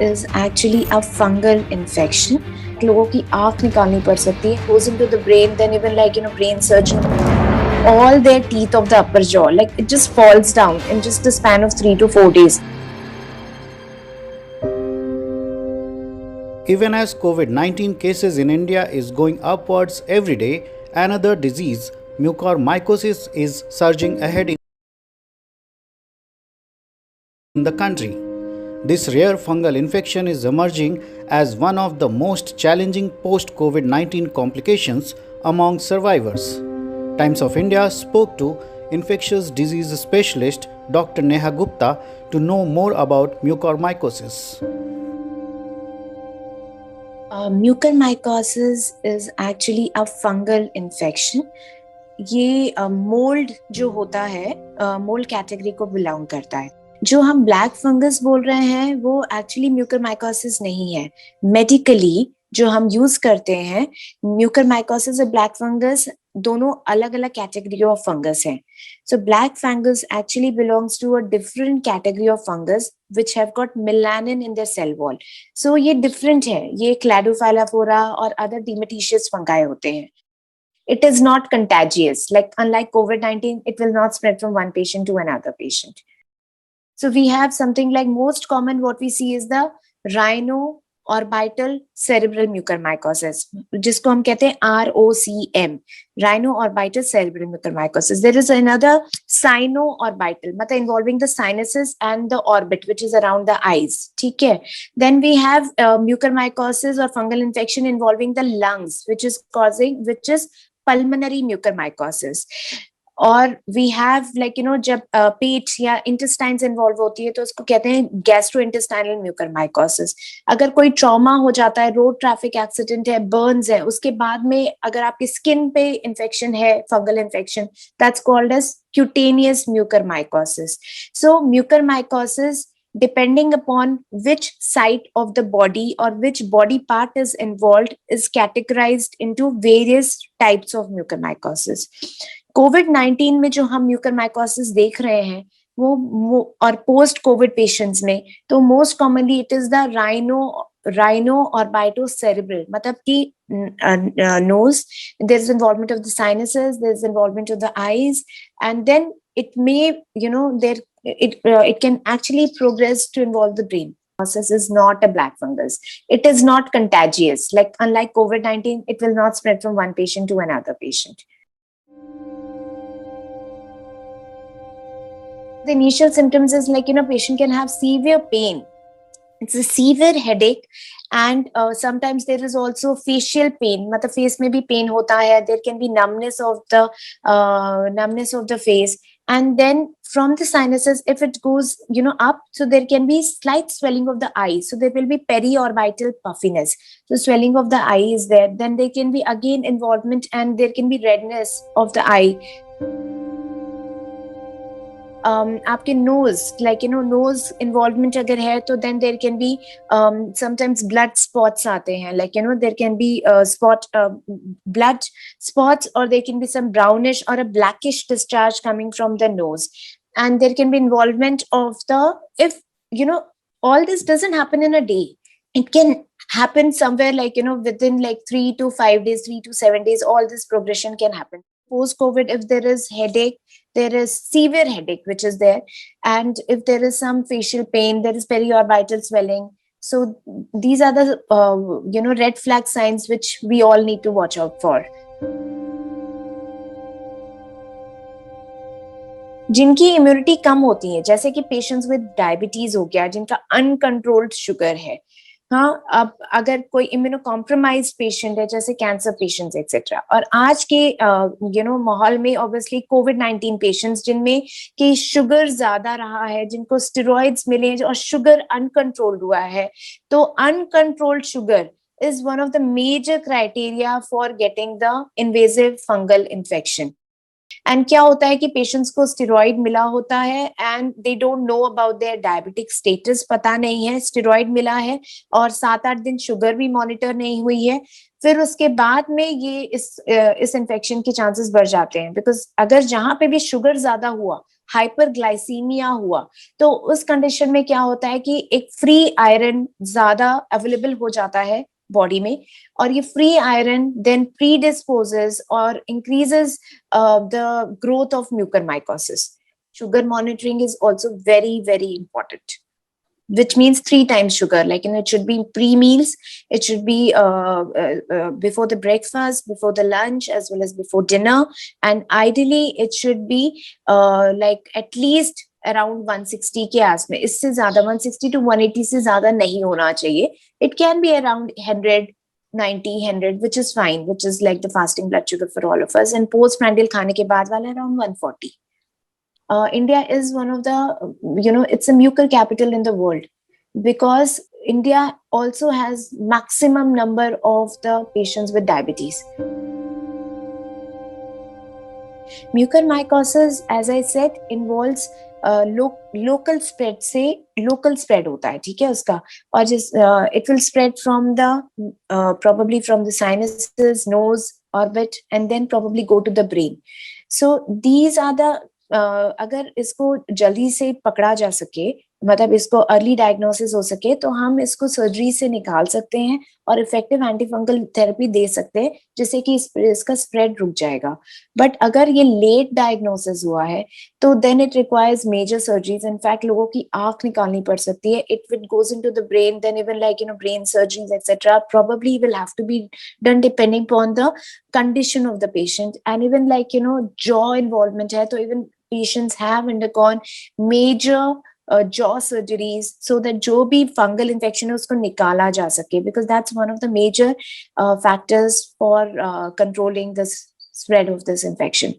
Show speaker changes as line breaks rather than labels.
is actually a fungal infection. लोगों की आँख निकालनी पड़ सकती है. Goes into the brain, then even brain surgeon, all their teeth of the upper jaw, it just falls down in just the span of 3 to 4 days.
Even as COVID-19 cases in India is going upwards every day, another disease, mucormycosis, is surging ahead in the country. This rare fungal infection is emerging as one of the most challenging post-COVID-19 complications among survivors. Times of India spoke to infectious disease specialist Dr. Neha Gupta to know more about mucormycosis.
Mucormycosis is actually a fungal infection. ये mould जो होता है mould category को belong करता है. जो हम black fungus बोल रहे हैं वो एक्चुअली म्यूकरमाइकोसिस नहीं है. मेडिकली जो हम यूज करते हैं, म्यूकरमाइकोसिस और ब्लैक फंगस दोनों अलग अलग कैटेगरी ऑफ फंगस हैं. So black fungus actually belongs to a different category of fungus which have got melanin in their cell wall. So ये different है. ये Cladophyllopora और other demeticious fungi होते हैं. It is not contagious. Unlike COVID-19, it will not spread from one patient to another patient. So we have something like most common what we see is the rhino-orbital cerebral mucormycosis, जिसको हम कहते हैं ROCM, rhino-orbital cerebral mucormycosis. There is another sino-orbital, मतलब involving the sinuses and the orbit, which is around the eyes. ठीक है. Then we have mucormycosis or fungal infection involving the lungs, which is pulmonary mucormycosis. और we have जब पेट या intestines involve होती है तो उसको कहते हैं गैस्ट्रोइंटेस्टाइनल म्यूकरमाइकोसिस. अगर कोई ट्रॉमा हो जाता है, रोड ट्रैफिक एक्सीडेंट है, बर्न्स है, उसके बाद में अगर आपकी स्किन पे इन्फेक्शन है, fungal infection, that's called as cutaneous mucormycosis. So mucormycosis, depending upon which site of the body or which body part is involved, is categorized into various types of mucormycosis. COVID-19 में जो हम mucormycosis देख रहे हैं वो और post Covid patients में, तो most commonly it is the rhino-orbital-cerebral, मतलब कि nose, there is involvement of the sinuses, there is involvement of the eyes, and then it may, it can actually progress to involve the brain. Process is not a black fungus. It is not contagious. Unlike COVID-19, it will not spread from one patient to another patient. The initial symptoms is patient can have severe pain. It's a severe headache, and sometimes there is also facial pain. मतलब face में भी pain होता है. There can be numbness of the face, and then from the sinuses, if it goes up, so there can be slight swelling of the eye. So there will be periorbital puffiness. So swelling of the eye is there. Then there can be again involvement, and there can be redness of the eye. आपके nose nose involvement अगर है तो then there can be sometimes blood spots आते हैं, there can be blood spots, और there can be some brownish और a blackish discharge coming from the nose, and there can be involvement of the, if all this doesn't happen in a day, it can happen somewhere within 3 to 5 days, 3 to 7 days, all this progression can happen. Post COVID, if there is headache, there is severe headache which is there, and if there is some facial pain, there is periorbital swelling. So these are the red flag signs which we all need to watch out for. जिनकी immunity कम होती है, जैसे कि patients with diabetes हो गया, जिनका uncontrolled sugar है. हाँ, अब अगर कोई इम्यूनो कॉम्प्रोमाइज पेशेंट है, जैसे कैंसर पेशेंट्स एक्सेट्रा, और आज के माहौल में ऑब्वियसली COVID-19 पेशेंट्स जिनमें कि शुगर ज्यादा रहा है, जिनको स्टेरॉइड्स मिले और शुगर अनकंट्रोल्ड हुआ है, तो uncontrolled sugar is one of the major criteria for getting the invasive fungal infection. And क्या होता है कि पेशेंट्स को स्टेरॉइड मिला होता है and they don't know about their diabetic status, पता नहीं है, स्टेरॉइड मिला है और 7-8 दिन शुगर भी मॉनिटर नहीं हुई है, फिर उसके बाद में ये इस इन्फेक्शन के चांसेस बढ़ जाते हैं. बिकॉज अगर जहां पे भी शुगर ज्यादा हुआ, हाइपरग्लाइसीमिया हुआ, तो उस कंडीशन में क्या होता है कि एक फ्री आयरन ज्यादा अवेलेबल हो जाता है बॉडी में, और ये फ्री आयरन देन प्रीडिस्पोजेस और increases the growth of mucormycosis. Sugar monitoring is also very, very important, which means 3 times sugar. Like, it should be pre-meals, it should be before the breakfast, before the lunch, as well as before dinner. And ideally, it should be like at least around 160 के आस में. इससे ज्यादा 160 to 180 से ज्यादा नहीं होना चाहिए. It can be around 100, 90, 100, which is fine, which is like the fasting blood sugar for all of us. And postprandial खाने के बाद वाला around 140. India is one of the, it's a mucor capital in the world, because India also has maximum number of the patients with diabetes. Mucormycosis, as I said, involves local spread से local spread होता है, ठीक है उसका, और जिस it will spread from the probably from the sinuses, nose, orbit, and then probably go to the brain. So these are the अगर इसको जल्दी से पकड़ा जा सके, मतलब इसको अर्ली डायग्नोसिस हो सके, तो हम इसको सर्जरी से निकाल सकते हैं और इफेक्टिव एंटीफंगल थेरेपी दे सकते हैं, जिससे कि इसका स्प्रेड रुक जाएगा. बट अगर ये लेट डायग्नोसिस हुआ है तो then it requires major surgeries. In fact लोगों की आंख निकालनी पड़ सकती है. It will goes into the brain, then even like brain surgeries et cetera probably will have to be done depending upon the condition of the patient. And even like jaw involvement hai, so even patients have undergone major jaw surgeries so that जो भी fungal infection है उसको निकाला जा सके, because that's one of the major factors for controlling the spread of this infection.